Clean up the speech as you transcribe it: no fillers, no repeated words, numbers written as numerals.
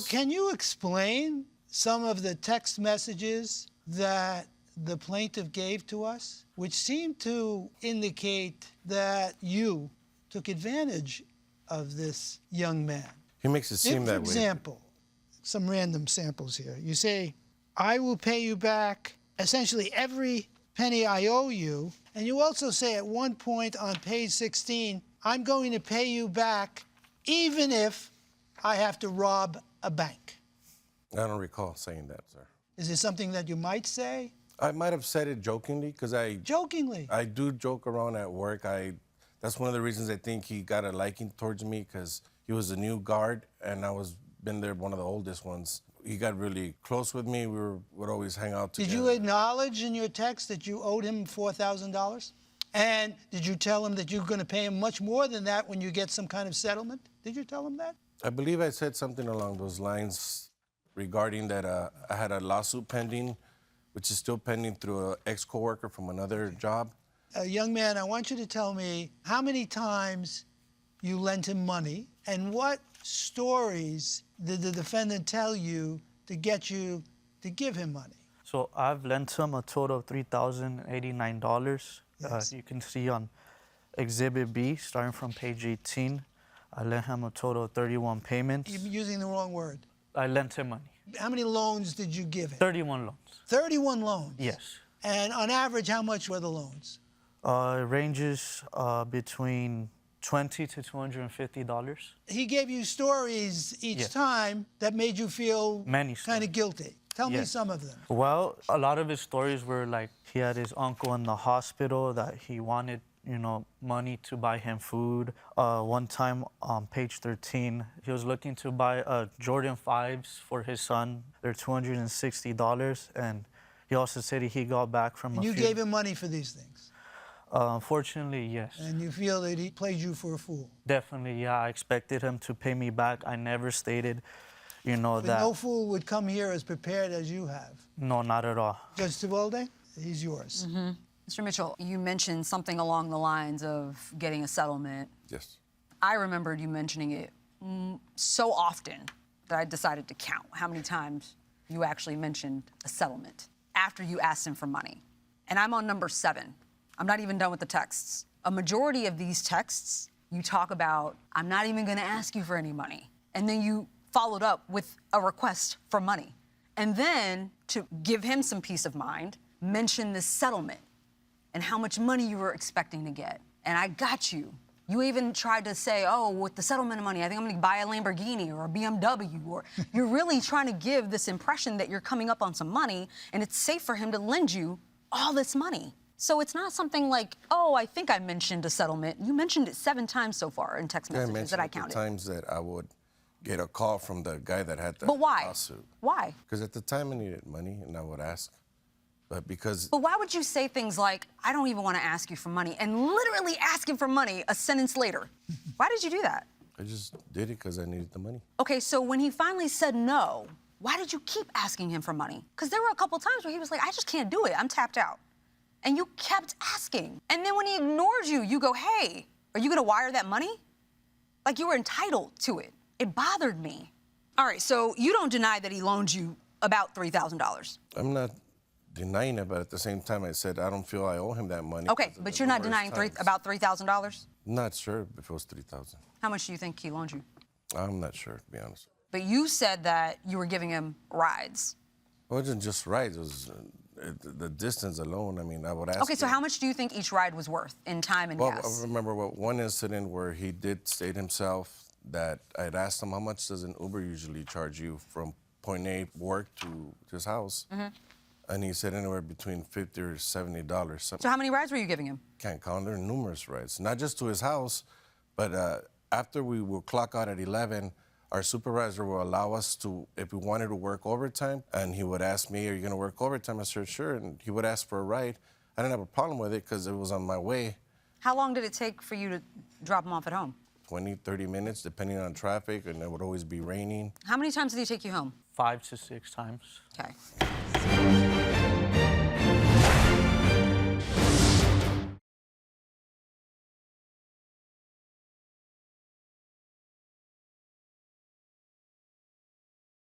can you explain some of the text messages that the plaintiff gave to us, which seem to indicate that you took advantage of this young man? He makes it seem that way. For example, some random samples here. You say, I will pay you back essentially every penny I owe you. And you also say at one point on page 16, I'm going to pay you back even if I have to rob a bank. I don't recall saying that, sir. Is it something that you might say? I might have said it jokingly, because Jokingly? I do joke around at work. That's one of the reasons I think he got a liking towards me, because he was a new guard, and I was been there, one of the oldest ones. He got really close with me. We would always hang out together. Did you acknowledge in your text that you owed him $4,000? And did you tell him that you're going to pay him much more than that when you get some kind of settlement? Did you tell him that? I believe I said something along those lines regarding that I had a lawsuit pending, which is still pending through an ex-coworker from another job. Young man, I want you to tell me how many times you lent him money and what stories did the defendant tell you to get you to give him money? So I've lent him a total of $3,089. Yes. You can see on Exhibit B, starting from page 18, I lent him a total of 31 payments. You're using the wrong word. I lent him money. How many loans did you give him? 31 loans. 31 loans? Yes. And on average, how much were the loans? It ranges between $20 to $250. He gave you stories each time that made you feel kind of guilty. Tell me some of them. Well, a lot of his stories were like he had his uncle in the hospital that he wanted, money to buy him food. One time on page 13, he was looking to buy Jordan 5s for his son. They're $260, and he also said he got back from You gave him money for these things? Unfortunately, yes. And you feel that he played you for a fool? Definitely, yeah. I expected him to pay me back. I never stated, that... No fool would come here as prepared as you have. No, not at all. Judge Tibaldi, he's yours. Mm-hmm. Mr. Mitchell, you mentioned something along the lines of getting a settlement. Yes. I remembered you mentioning it so often that I decided to count how many times you actually mentioned a settlement after you asked him for money. And I'm on number 7. I'm not even done with the texts. A majority of these texts, you talk about, I'm not even gonna ask you for any money. And then you followed up with a request for money. And then, to give him some peace of mind, mention this settlement and how much money you were expecting to get. And I got you. You even tried to say, oh, with the settlement money, I think I'm gonna buy a Lamborghini or a BMW, or you're really trying to give this impression that you're coming up on some money and it's safe for him to lend you all this money. So it's not something like, oh, I think I mentioned a settlement. You mentioned it 7 times so far in text messages that I counted. The times that I would get a call from the guy that had the lawsuit. Why? Because at the time I needed money and I would ask. But why would you say things like, I don't even want to ask you for money, and literally ask him for money a sentence later? Why did you do that? I just did it because I needed the money. Okay, so when he finally said no, why did you keep asking him for money? Because there were a couple times where he was like, I just can't do it, I'm tapped out. And you kept asking. And then when he ignored you, you go, hey, are you gonna wire that money? Like you were entitled to it. It bothered me. All right, so you don't deny that he loaned you about $3,000. I'm not denying it, but at the same time, I said I don't feel I owe him that money. Okay, but you're not denying about $3,000? Not sure if it was $3,000. How much do you think he loaned you? I'm not sure, to be honest. But you said that you were giving him rides. It wasn't just rides, it was the distance alone. I mean, I would ask Okay, so how much do you think each ride was worth in time and gas? Well, I remember one incident where he did state himself that I'd asked him, how much does an Uber usually charge you from point A work to his house? Mm-hmm. And he said anywhere between $50 or $70. So how many rides were you giving him? Can't count. There are numerous rides. Not just to his house, but after we will clock out at 11, our supervisor will allow us to, if we wanted to work overtime, and he would ask me, are you going to work overtime? I said, sure. And he would ask for a ride. I didn't have a problem with it because it was on my way. How long did it take for you to drop him off at home? 20, 30 minutes, depending on traffic, and it would always be raining. How many times did he take you home? 5 to 6 times. Okay.